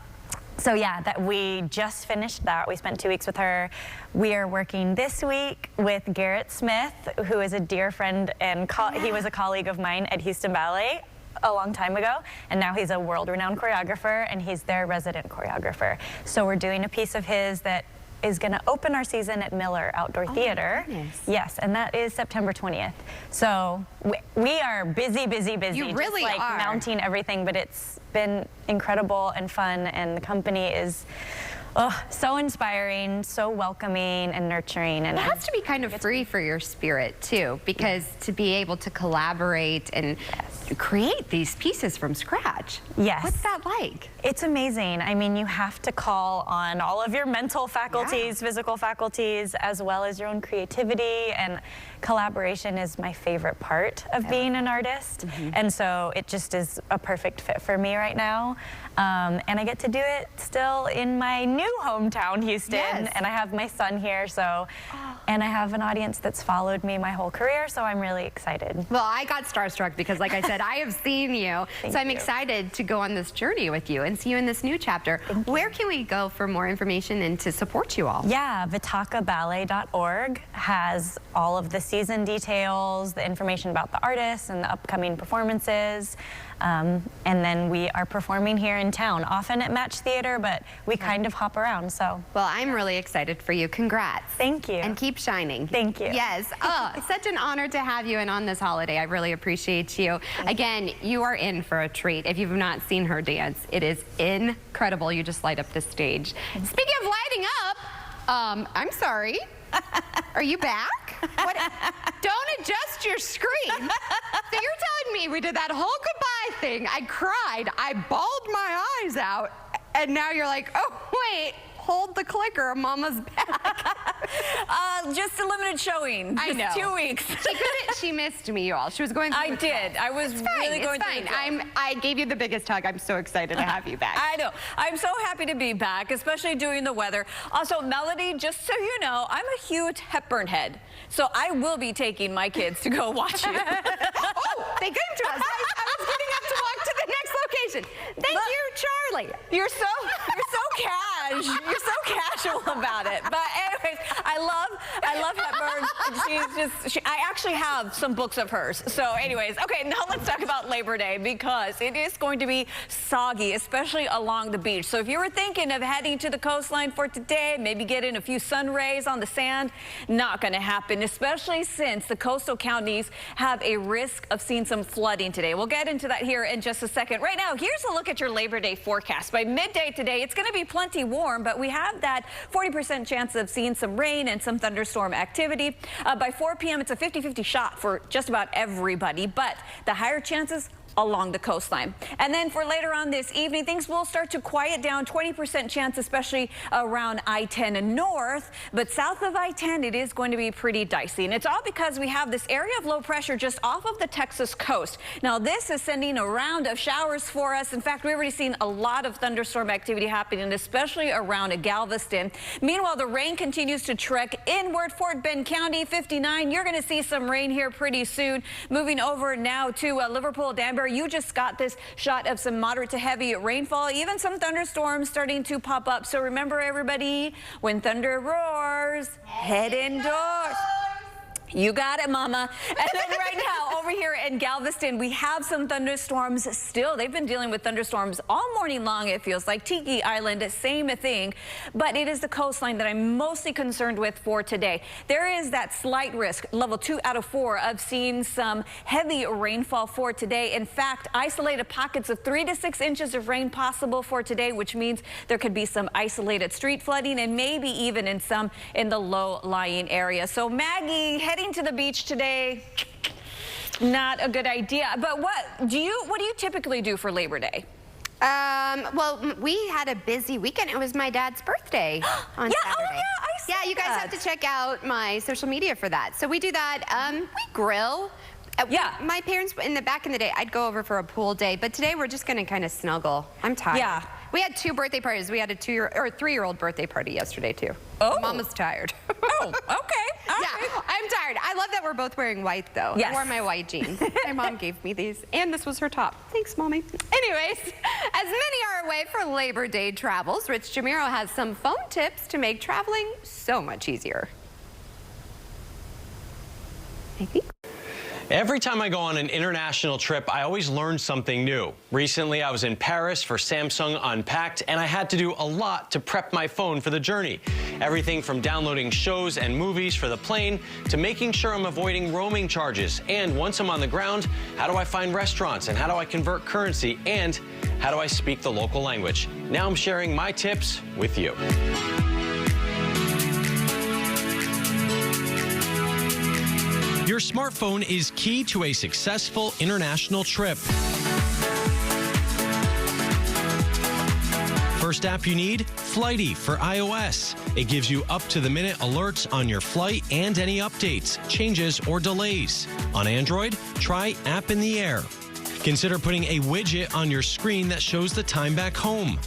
S4: So yeah, that we just finished that. We spent 2 weeks with her. We are working this week with Garrett Smith, who is a dear friend, and he was a colleague of mine at Houston Ballet a long time ago, and now he's a world-renowned choreographer, and he's their resident choreographer. So we're doing a piece of his that is going to open our season at Miller Outdoor Theater. Yes, and that is September 20th. So we are busy, busy, busy.
S1: You really
S4: just, like,
S1: are.
S4: mounting everything, but it's been incredible and fun, and the company is so inspiring, so welcoming and nurturing. And
S1: it has to be kind of free for your spirit too, because to be able to collaborate and create these pieces from scratch.
S4: Yes.
S1: What's that like?
S4: It's amazing. I mean, you have to call on all of your mental faculties, physical faculties, as well as your own creativity, and collaboration is my favorite part of being an artist. And so it just is a perfect fit for me right now. And I get to do it still in my new hometown, Houston, and I have my son here, so, and I have an audience that's followed me my whole career, so I'm really excited.
S1: Well, I got starstruck because, like I said, I have seen you, so I'm excited to go on this journey with you and see you in this new chapter. Where can we go for more information and to support you all?
S4: Yeah, VitakaBallet.org has all of the season details, the information about the artists and the upcoming performances. And then we are performing here in town, often at Match Theater, but we kind of hop around, so.
S1: Well, I'm really excited for you. Congrats.
S4: Thank you.
S1: And keep shining.
S4: Thank you.
S1: Yes. Oh, such an honor to have you and on this holiday. I really appreciate you. Again, you are in for a treat. If you've not seen her dance, it is incredible. You just light up the stage. Speaking of lighting up, I'm sorry. Are you back? What? Don't adjust your screen. So you're telling me we did that whole goodbye thing. I cried. I bawled my eyes out. And now you're like, oh, wait. Hold the clicker, Mama's back.
S6: Just a limited showing.
S1: I know.
S6: 2 weeks.
S1: She missed me, y'all. She was going through
S6: I did. I was really going through
S1: it. I gave you the biggest hug. I'm so excited to have you back.
S6: I know. I'm so happy to be back, especially during the weather. Also, Melody, just so you know, I'm a huge Hepburn head. So I will be taking my kids to go watch it.
S1: Oh, they came to us. I was getting up to walk to the next location. Thank you, Charlie.
S6: You're so cash. You're so casual about it. But anyways, I I love Hepburn. I actually have some books of hers. So anyways, okay, now let's talk about Labor Day because it is going to be soggy, especially along the beach. So if you were thinking of heading to the coastline for today, maybe getting a few sun rays on the sand, not going to happen, especially since the coastal counties have a risk of seeing some flooding today. We'll get into that here in just a second. Right now, here's a look at your Labor Day forecast. By midday today, it's going to be plenty warm, but we have that 40% chance of seeing some rain and some thunderstorm activity. By 4 p.m., it's a 50-50 shot for just about everybody, but the higher chances along the coastline. And then for later on this evening, things will start to quiet down. 20% chance, especially around I-10 and north, but south of I-10, it is going to be pretty dicey. And it's all because we have this area of low pressure just off of the Texas coast. Now, this is sending a round of showers for us. In fact, we've already seen a lot of thunderstorm activity happening, especially around Galveston. Meanwhile, the rain continues to trek inward. Fort Bend County, 59. You're going to see some rain here pretty soon. Moving over now to Liverpool, Danbury. You just got this shot of some moderate to heavy rainfall, even some thunderstorms starting to pop up. So remember, everybody, when thunder roars, head indoors. You got it, Mama. And then right now, over here in Galveston, we have some thunderstorms still. They've been dealing with thunderstorms all morning long, it feels like. Tiki Island, same thing. But it is the coastline that I'm mostly concerned with for today. There is that slight risk, level 2 out of 4, of seeing some heavy rainfall for today. In fact, isolated pockets of 3 to 6 inches of rain possible for today, which means there could be some isolated street flooding and maybe even in the low-lying area. So Maggie, heading to the beach today, not a good idea. But what do you typically do for Labor Day?
S1: Well, we had a busy weekend. It was my dad's birthday on Saturday.
S6: Oh yeah, I saw
S1: you guys have to check out my social media for that. So we do that. We grill. My parents, back in the day, I'd go over for a pool day, but today we're just gonna kind of snuggle. I'm tired.
S6: Yeah.
S1: We had 2 birthday parties. We had a 3-year-old birthday party yesterday too. Oh. Mama's tired.
S6: Oh, okay.
S1: Yeah, I'm tired. I love that we're both wearing white though.
S6: Yes.
S1: I wore my white jeans. My mom gave me these, and this was her top. Thanks, Mommy. Anyways, as many are away for Labor Day travels, Rich Jamiro has some phone tips to make traveling so much easier.
S7: Every time I go on an international trip, I always learn something new. Recently, I was in Paris for Samsung Unpacked, and I had to do a lot to prep my phone for the journey. Everything from downloading shows and movies for the plane to making sure I'm avoiding roaming charges. And once I'm on the ground, how do I find restaurants and how do I convert currency and how do I speak the local language? Now I'm sharing my tips with you.
S34: Your smartphone is key to a successful international trip. First app you need, Flighty for iOS. It gives you up-to-the-minute alerts on your flight and any updates, changes, or delays. On Android, try App in the Air. Consider putting a widget on your screen that shows the time back home.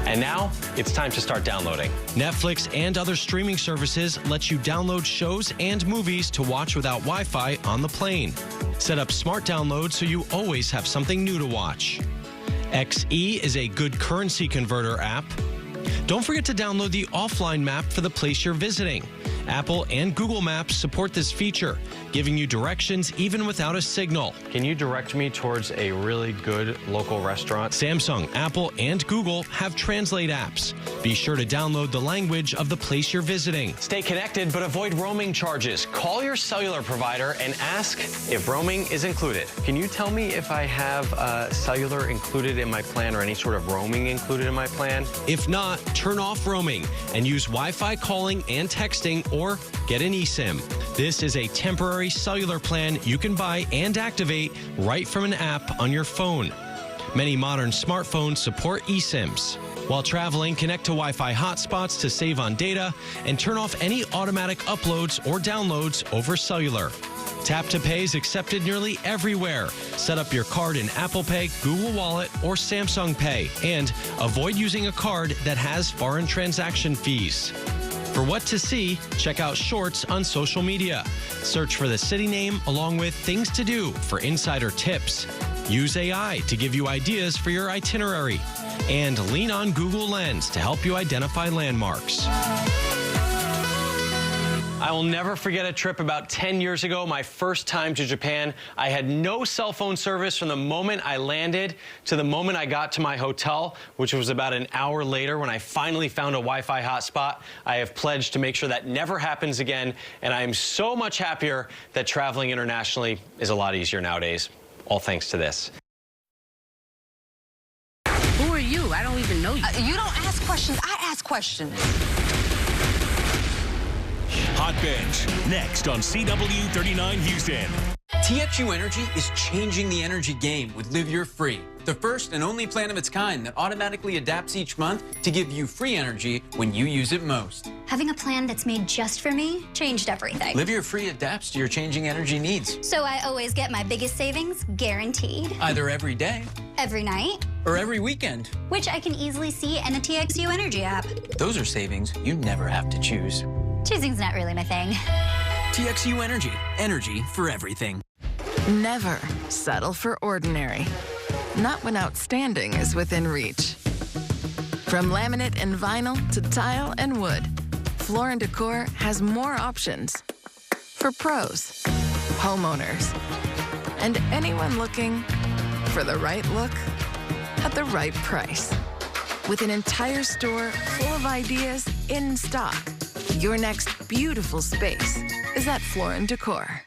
S7: And now, it's time to start downloading.
S34: Netflix and other streaming services let you download shows and movies to watch without Wi-Fi on the plane. Set up smart download so you always have something new to watch. XE is a good currency converter app. Don't forget to download the offline map for the place you're visiting. Apple and Google Maps support this feature, giving you directions even without a signal.
S7: Can you direct me towards a really good local restaurant?
S34: Samsung, Apple, and Google have translate apps. Be sure to download the language of the place you're visiting.
S7: Stay connected, but avoid roaming charges. Call your cellular provider and ask if roaming is included. Can you tell me if I have cellular included in my plan or any sort of roaming included in my plan?
S34: If not, turn off roaming and use Wi-Fi calling and texting or get an eSIM. This is a temporary cellular plan you can buy and activate right from an app on your phone. Many modern smartphones support eSIMs. While traveling, connect to Wi-Fi hotspots to save on data and turn off any automatic uploads or downloads over cellular. Tap to Pay is accepted nearly everywhere. Set up your card in Apple Pay, Google Wallet, or Samsung Pay, and avoid using a card that has foreign transaction fees. For what to see, check out Shorts on social media. Search for the city name along with things to do for insider tips. Use AI to give you ideas for your itinerary. And lean on Google Lens to help you identify landmarks.
S7: I will never forget a trip about 10 years ago, my first time to Japan. I had no cell phone service from the moment I landed to the moment I got to my hotel, which was about an hour later when I finally found a Wi-Fi hotspot. I have pledged to make sure that never happens again, and I am so much happier that traveling internationally is a lot easier nowadays, all thanks to this.
S8: Who are you? I don't even know you.
S11: You don't ask questions, I ask questions.
S22: Hot Bench, next on CW39 Houston.
S14: TXU Energy is changing the energy game with Live Your Free, the first and only plan of its kind that automatically adapts each month to give you free energy when you use it most.
S15: Having a plan that's made just for me changed everything.
S14: Live Your Free adapts to your changing energy needs.
S15: So I always get my biggest savings guaranteed.
S14: Either every day,
S15: every night,
S14: or every weekend.
S15: Which I can easily see in the TXU Energy app.
S14: Those are savings you never have to choose.
S15: Choosing's not really my thing.
S14: TXU Energy. Energy for everything.
S16: Never settle for ordinary. Not when outstanding is within reach. From laminate and vinyl to tile and wood, Floor & Decor has more options. For pros, homeowners, and anyone looking for the right look at the right price. With an entire store full of ideas in stock, your next beautiful space is at Floor & Decor.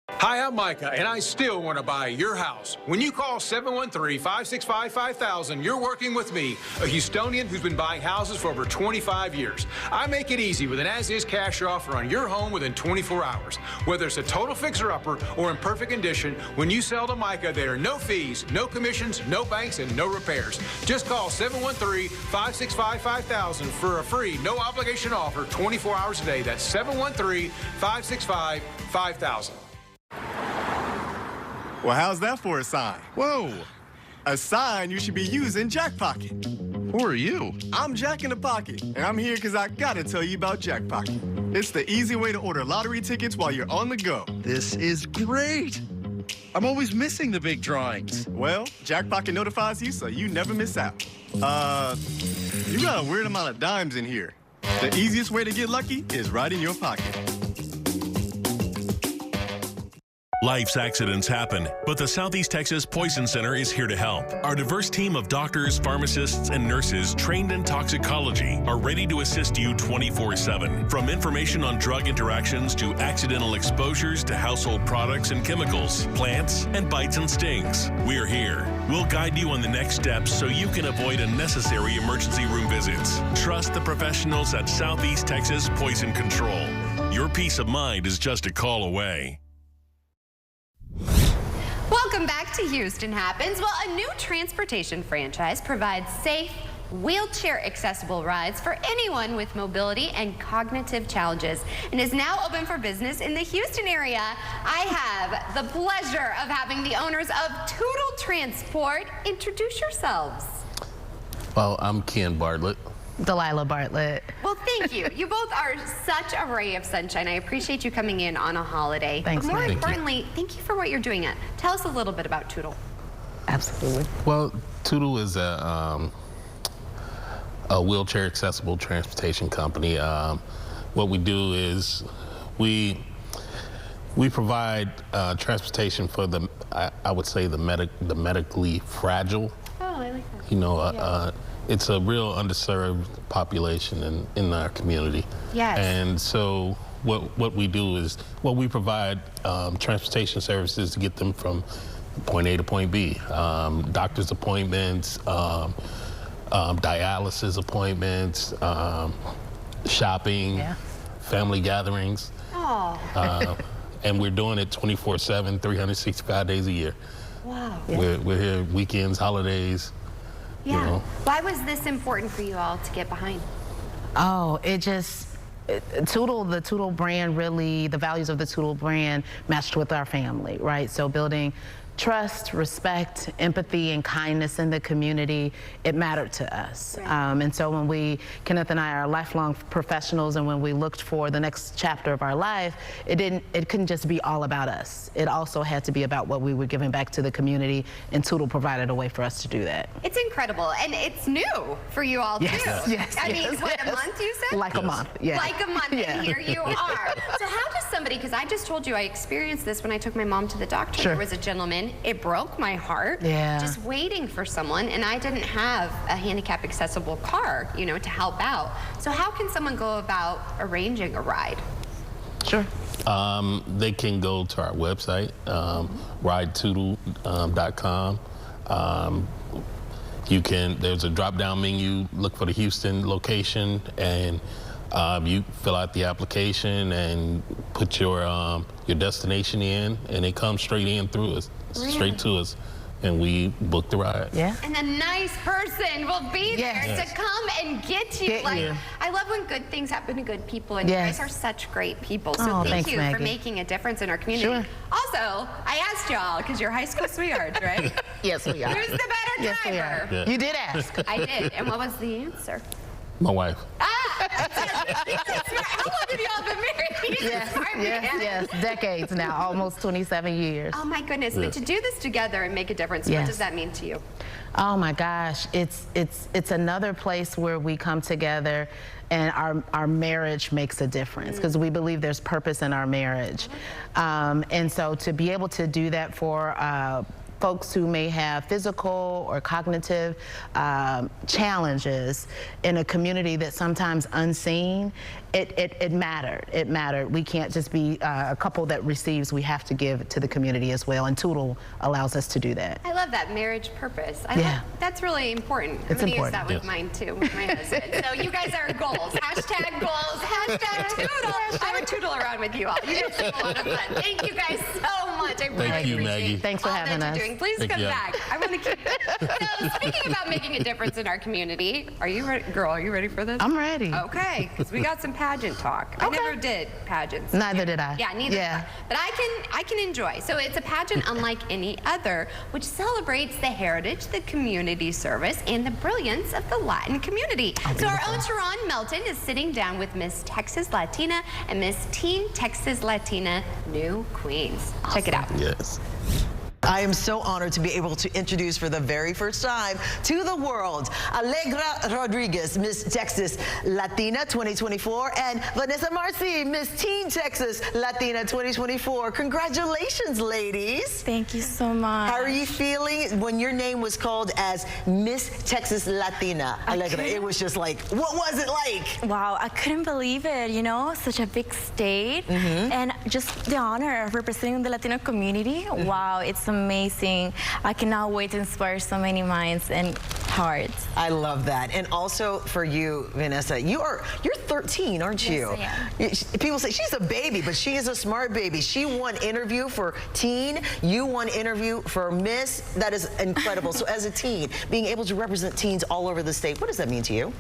S17: Hi, I'm Micah, and I still want to buy your house. When you call 713-565-5000, you're working with me, a Houstonian who's been buying houses for over 25 years. I make it easy with an as-is cash offer on your home within 24 hours. Whether it's a total fixer-upper or in perfect condition, when you sell to Micah, there are no fees, no commissions, no banks, and no repairs. Just call 713-565-5000 for a free, no-obligation offer 24 hours a day. That's 713-565-5000.
S18: Well, how's that for a sign? Whoa! A sign you should be using Jack Pocket. Who are you? I'm Jack in the Pocket, and I'm here because I gotta tell you about Jack Pocket. It's the easy way to order lottery tickets while you're on the go.
S19: This is great! I'm always missing the big drawings.
S18: Well, Jack Pocket notifies you so you never miss out. You got a weird amount of dimes in here. The easiest way to get lucky is right in your pocket.
S22: Life's accidents happen, but the Southeast Texas Poison Center is here to help. Our diverse team of doctors, pharmacists, and nurses trained in toxicology are ready to assist you 24/7. From information on drug interactions to accidental exposures to household products and chemicals, plants, and bites and stings. We're here. We'll guide you on the next steps so you can avoid unnecessary emergency room visits. Trust the professionals at Southeast Texas Poison Control. Your peace of mind is just a call away.
S1: Welcome back to Houston Happens. Well, a new transportation franchise provides safe, wheelchair-accessible rides for anyone with mobility and cognitive challenges and is now open for business in the Houston area. I have the pleasure of having the owners of Tootle Transport. Introduce yourselves.
S20: Well, I'm Ken Bartlett.
S21: Delilah Bartlett.
S1: Well, thank you. You both are such a ray of sunshine. I appreciate you coming in on a holiday.
S21: Thanks.
S1: But more importantly, thank you for what you're doing. Tell us a little bit about Tootle.
S21: Absolutely.
S20: Well, Tootle is a wheelchair accessible transportation company. What we do is we provide transportation for the, I would say, the medically fragile.
S1: Oh, I like that.
S20: You know, it's a real underserved population in our community.
S1: Yes.
S20: And so what we do is, we provide transportation services to get them from point A to point B. Doctor's appointments, dialysis appointments, shopping, family gatherings.
S1: Oh.
S20: And we're doing it 24/7, 365 days a year.
S1: Wow.
S20: We're here weekends, holidays.
S1: Yeah.
S20: You know.
S1: Why was this important for you all to get behind?
S21: Oh, Tootle, the Tootle brand really, the values of the Tootle brand matched with our family, right? So building trust, respect, empathy, and kindness in the community, it mattered to us. And so when Kenneth and I are lifelong professionals, and when we looked for the next chapter of our life, it couldn't just be all about us. It also had to be about what we were giving back to the community, and Tootle provided a way for us to do that.
S1: It's incredible, and it's new for you all too.
S21: Yes,
S1: I mean, what, a month you said?
S21: Like a month, yeah.
S1: Like a month, and here you are. So how does somebody, because I just told you I experienced this when I took my mom to the doctor.
S21: Sure.
S1: There was a gentleman, it broke my heart, just waiting for someone, and I didn't have a handicap accessible car, you know, to help out. So how can someone go about arranging a ride?
S21: Sure.
S20: They can go to our website, ridetootle.com. There's a drop-down menu, look for the Houston location, and you fill out the application and put your destination in, and it comes straight in through us, straight to us, and we book the ride.
S21: Yeah.
S1: And a nice person will be there to come and get you. I love when good things happen to good people, and you guys are such great people. So thank you for making a difference in our community.
S21: Sure.
S1: Also, I asked y'all, because you're high school sweetards, right?
S21: Yes, we are.
S1: Who's the better driver?
S21: Yeah. You did ask.
S1: I did. And what was the answer?
S20: My wife.
S1: How long have y'all been married?
S21: Yes, decades now, almost 27 years.
S1: Oh my goodness, but to do this together and make a difference, what does that mean to you?
S21: Oh my gosh, it's another place where we come together and our marriage makes a difference, because we believe there's purpose in our marriage. And so to be able to do that for folks who may have physical or cognitive challenges in a community that's sometimes unseen, it mattered. It mattered. We can't just be a couple that receives. We have to give to the community as well, and Tootle allows us to do that.
S1: I love that, marriage purpose. That's really important.
S21: It's
S1: I'm
S21: important.
S1: gonna use that with mine too, with my husband. So you guys are goals. Hashtag goals. Hashtag Tootle. I would Tootle around with you all. You guys have a lot of fun. Thank you guys so much. I really appreciate
S20: Maggie.
S21: Thanks for having us.
S1: Please come back. I want to keep. So speaking about making a difference in our community, are you ready, girl? Are you ready for this?
S21: I'm ready.
S1: Okay, because we got some pageant talk. I never did pageants.
S21: Neither did I.
S1: Yeah, neither did I. But I can enjoy. So it's a pageant unlike any other, which celebrates the heritage, the community service, and the brilliance of the Latin community. So our own Sharon Melton is sitting down with Miss Texas Latina and Miss Teen Texas Latina New Queens. Check it out.
S20: Yes.
S2: I am so honored to be able to introduce for the very first time to the world Allegra Rodriguez, Miss Texas Latina 2024, and Vanessa Marcy, Miss Teen Texas Latina 2024. Congratulations, ladies.
S3: Thank you so much.
S2: How are you feeling when your name was called as Miss Texas Latina? Allegra, it was just like, what was it like?
S3: Wow, I couldn't believe it, you know, such a big state, and just the honor of representing the Latino community. Wow, it's amazing. I cannot wait to inspire so many minds and hearts.
S2: I love that. And also for you, Vanessa, you're 13, aren't you?
S3: Yes, I am.
S2: People say she's a baby, but she is a smart baby. She won interview for teen. You won interview for Miss. That is incredible. So as a teen, being able to represent teens all over the state, what does that mean to you?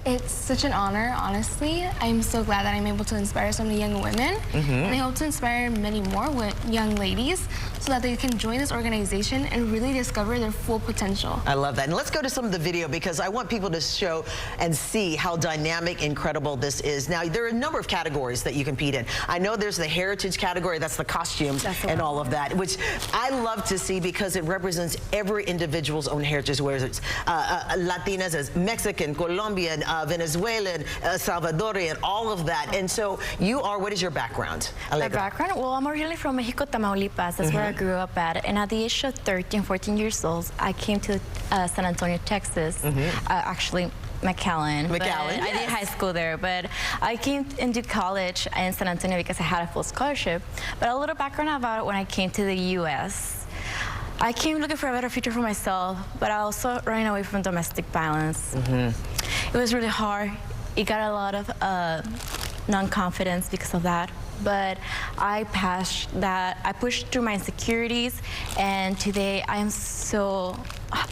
S3: It's such an honor, honestly. I'm so glad that I'm able to inspire so many young women, and I hope to inspire many more young ladies so that they can join this organization and really discover their full potential.
S2: I love that. And let's go to some of the video, because I want people to show and see how dynamic, incredible this is. Now, there are a number of categories that you compete in. I know there's the heritage category, that's the costumes and all of that, which I love to see because it represents every individual's own heritage, whether it's Latinas as Mexican, Colombian, Venezuelan, Salvadorian, all of that. And so you are, what is your background, Allegra?
S3: My background? Well, I'm originally from Mexico, Tamaulipas. That's where I grew up at. And at the age of 13, 14 years old, I came to San Antonio, Texas. Actually, McAllen.
S2: McAllen,
S3: I did high school there, but I came into college in San Antonio because I had a full scholarship. But a little background about it: when I came to the U.S., I came looking for a better future for myself, but I also ran away from domestic violence. It was really hard. It got a lot of non-confidence because of that. But I passed that. I pushed through my insecurities, and today I am so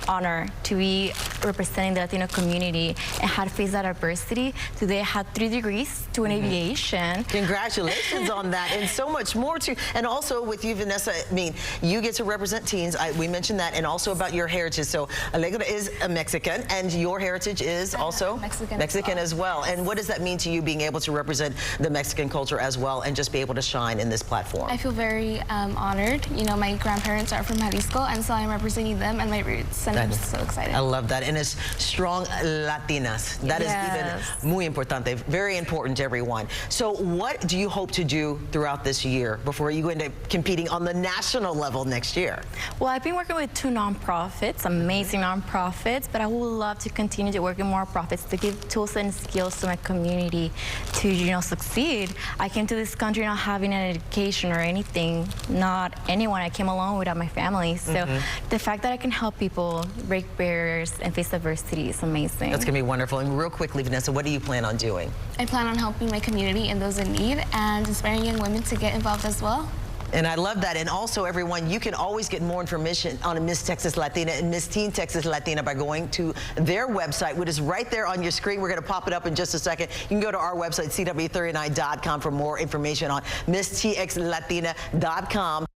S3: honor to be representing the Latino community and had faced that adversity. Today I had 3 degrees to an aviation.
S2: Congratulations on that, and so much more too. And also with you, Vanessa, I mean, you get to represent teens. We mentioned that, and also about your heritage. So Allegra is a Mexican, and your heritage is also Mexican as well. And what does that mean to you, being able to represent the Mexican culture as well, and just be able to shine in this platform?
S5: I feel very honored. You know, my grandparents are from Jalisco, and so I'm representing them and my roots, and I'm so excited.
S2: I love that, and it's strong Latinas. That is even muy importante, very important to everyone. So what do you hope to do throughout this year before you go into competing on the national level next year?
S3: Well, I've been working with 2 nonprofits, amazing nonprofits, but I would love to continue to work with more profits to give tools and skills to my community to, you know, succeed. I came to this country not having an education or anything, not anyone. I came along without my family. So the fact that I can help people break barriers and face adversity is amazing.
S2: That's going to be wonderful. And real quickly, Vanessa, what do you plan on doing?
S5: I plan on helping my community and those in need and inspiring young women to get involved as well.
S2: And I love that. And also, everyone, you can always get more information on Miss Texas Latina and Miss Teen Texas Latina by going to their website, which is right there on your screen. We're going to pop it up in just a second. You can go to our website, CW39.com, for more information on MissTXLatina.com.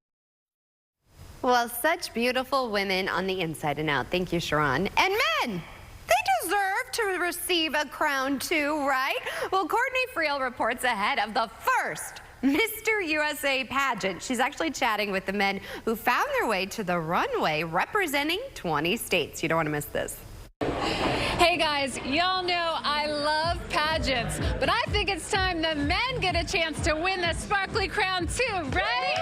S1: Well, such beautiful women on the inside and out. Thank you, Sharon. And men, they deserve to receive a crown too, right? Well, Courtney Friel reports ahead of the first Mr. USA pageant. She's actually chatting with the men who found their way to the runway representing 20 states. You don't want to miss this.
S9: Hey guys, y'all know I love pageants, but I think it's time the men get a chance to win the sparkly crown too, right?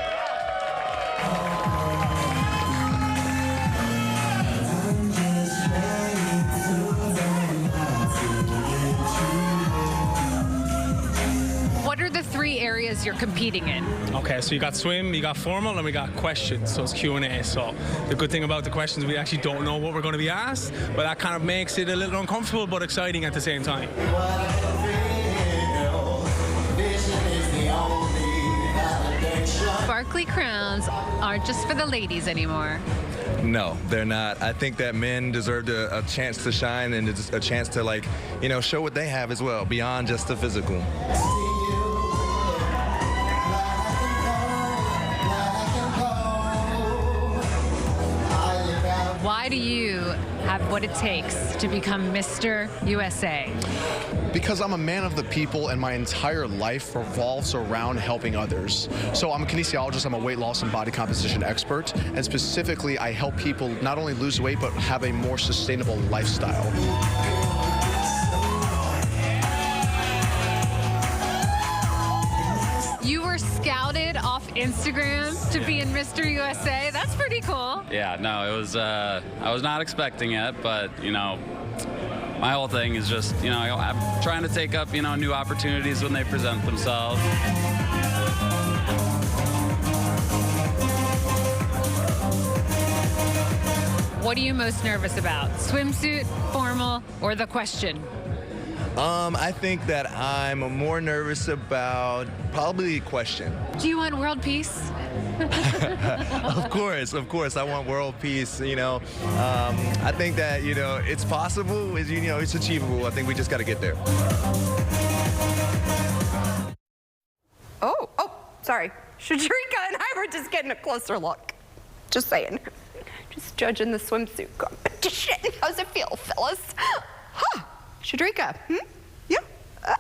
S9: What are the 3 areas you're competing in?
S10: Okay, so you got swim, you got formal, and we got questions, so it's Q&A. So the good thing about the questions, we actually don't know what we're going to be asked, but that kind of makes it a little uncomfortable but exciting at the same time.
S9: Sparkly crowns aren't just for the ladies anymore.
S12: No, they're not. I think that men deserve a chance to shine and a chance to, like, you know, show what they have as well, beyond just the physical.
S9: Why do you have what it takes to become Mr. USA?
S13: Because I'm a man of the people and my entire life revolves around helping others. So I'm a kinesiologist, I'm a weight loss and body composition expert, and specifically I help people not only lose weight but have a more sustainable lifestyle.
S9: You were scouted off Instagram to be in Mr. USA. That's pretty cool.
S23: Yeah, no, it was, I was not expecting it, but, you know, my whole thing is just, you know, I'm trying to take up, you know, new opportunities when they present themselves.
S9: What are you most nervous about? Swimsuit, formal, or the question?
S12: I think that I'm more nervous about probably the question.
S9: Do you want world peace?
S12: Of course, I want world peace, you know. I think that, you know, it's possible, you know, it's achievable. I think we just got to get there.
S1: Oh, sorry. Shadrika and I were just getting a closer look. Just saying. Just judging the swimsuit competition. How's it feel, fellas? Huh. Shadrika, Yeah. All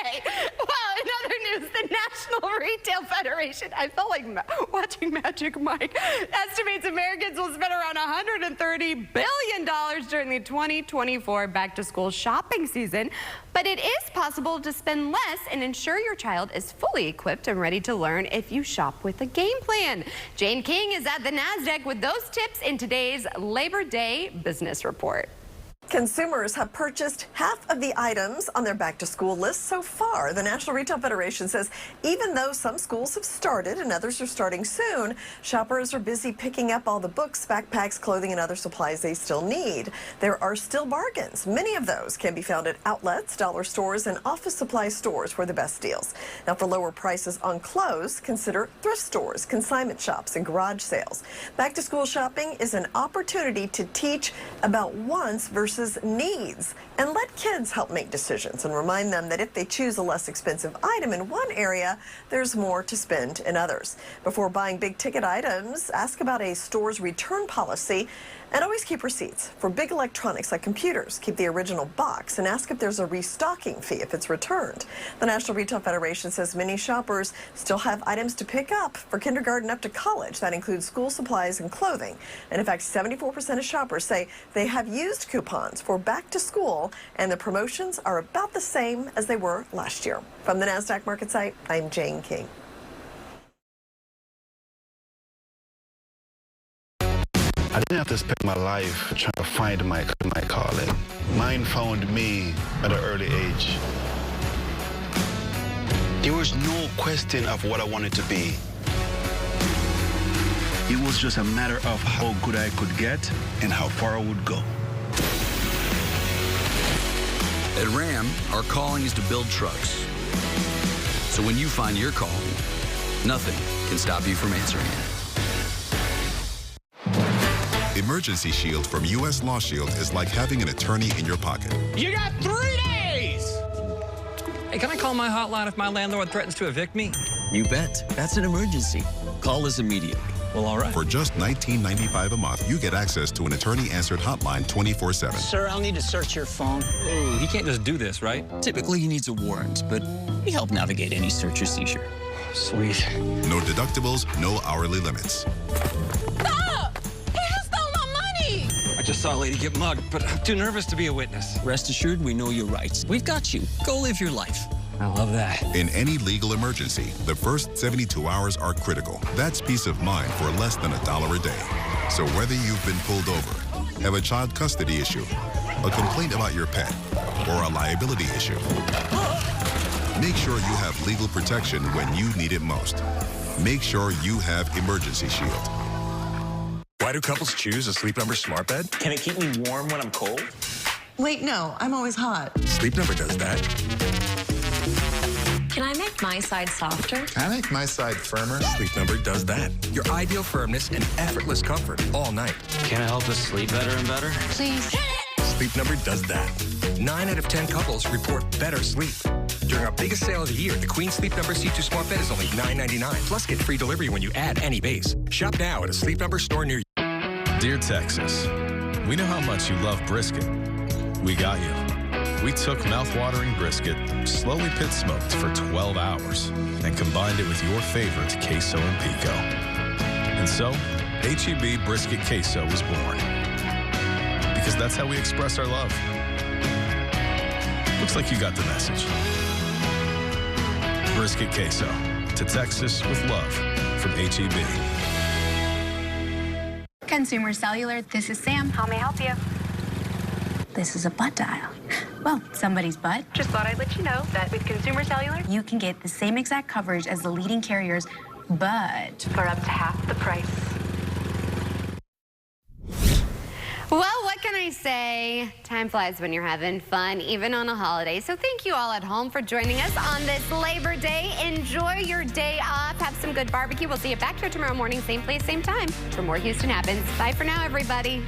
S1: right. Well, in other news, the National Retail Federation, I felt like watching Magic Mike, estimates Americans will spend around $130 billion during the 2024 back-to-school shopping season. But it is possible to spend less and ensure your child is fully equipped and ready to learn if you shop with a game plan. Jane King is at the NASDAQ with those tips in today's Labor Day Business Report.
S4: Consumers have purchased half of the items on their back-to-school list so far. The National Retail Federation says even though some schools have started and others are starting soon, shoppers are busy picking up all the books, backpacks, clothing, and other supplies they still need. There are still bargains. Many of those can be found at outlets, dollar stores, and office supply stores for the best deals. Now, for lower prices on clothes, consider thrift stores, consignment shops, and garage sales. Back-to-school shopping is an opportunity to teach about wants versus needs and let kids help make decisions and remind them that if they choose a less expensive item in one area, there's more to spend in others. Before buying big ticket items, ask about a store's return policy and always keep receipts. For big electronics like computers, keep the original box and ask if there's a restocking fee if it's returned. The National Retail Federation says many shoppers still have items to pick up for kindergarten up to college. That includes school supplies and clothing. And in fact, 74% of shoppers say they have used coupons for back to school, and the promotions are about the same as they were last year. From the NASDAQ market site, I'm Jane King.
S6: I didn't have to spend my life trying to find my calling. Mine found me at an early age. There was no question of what I wanted to be. It was just a matter of how good I could get and how far I would go.
S7: At Ram, our calling is to build trucks. So when you find your calling, nothing can stop you from answering it.
S24: Emergency Shield from U.S. Law Shield is like having an attorney in your pocket.
S25: You got 3 days! Hey, can I call my hotline if my landlord threatens to evict me?
S26: You bet. That's an emergency. Call us immediately.
S25: Well, all right.
S24: For just $19.95 a month, you get access to an attorney-answered hotline 24/7.
S26: Sir, I'll need to search your phone.
S25: Ooh, he can't just do this, right?
S26: Typically, he needs a warrant, but we help navigate any search or seizure.
S25: Sweet.
S24: No deductibles, no hourly limits.
S25: I just saw a lady get mugged, but I'm too nervous to be a witness.
S26: Rest assured, we know your rights. We've got you. Go live your life.
S25: I love that.
S24: In any legal emergency, the first 72 hours are critical. That's peace of mind for less than $1 a day. So whether you've been pulled over, have a child custody issue, a complaint about your pet, or a liability issue, make sure you have legal protection when you need it most. Make sure you have Emergency Shield.
S27: Why do couples choose a Sleep Number smart bed?
S28: Can it keep me warm when I'm cold?
S29: Wait, no, I'm always hot.
S27: Sleep Number does that.
S30: Can I make my side softer?
S27: Can I make my side firmer? Sleep Number does that. Your ideal firmness and effortless comfort all night.
S26: Can it help us sleep better and better?
S30: Please.
S27: Sleep Number does that. 9 out of 10 couples report better sleep. During our biggest sale of the year, the Queen Sleep Number C2 Smart Bed is only $9.99. Plus, get free delivery when you add any base. Shop now at a Sleep Number store near you.
S31: Dear Texas, we know how much you love brisket. We got you. We took mouth-watering brisket, slowly pit smoked for 12 hours, and combined it with your favorite queso and pico. And so, H-E-B Brisket Queso was born. Because that's how we express our love. Looks like you got the message. Brisket Queso, to Texas with love, from H-E-B.
S32: Consumer Cellular, this is Sam. How may I help you? This is a butt dial. Well, somebody's butt.
S30: Just thought I'd let you know that with Consumer Cellular,
S32: You can get the same exact coverage as the leading carriers, but
S30: for up to half the price.
S1: Well, what can I say? Time flies when you're having fun, even on a holiday. So thank you all at home for joining us on this Labor Day. Enjoy your day off. Have some good barbecue. We'll see you back here tomorrow morning, same place, same time, for more Houston Happens. Bye for now, everybody.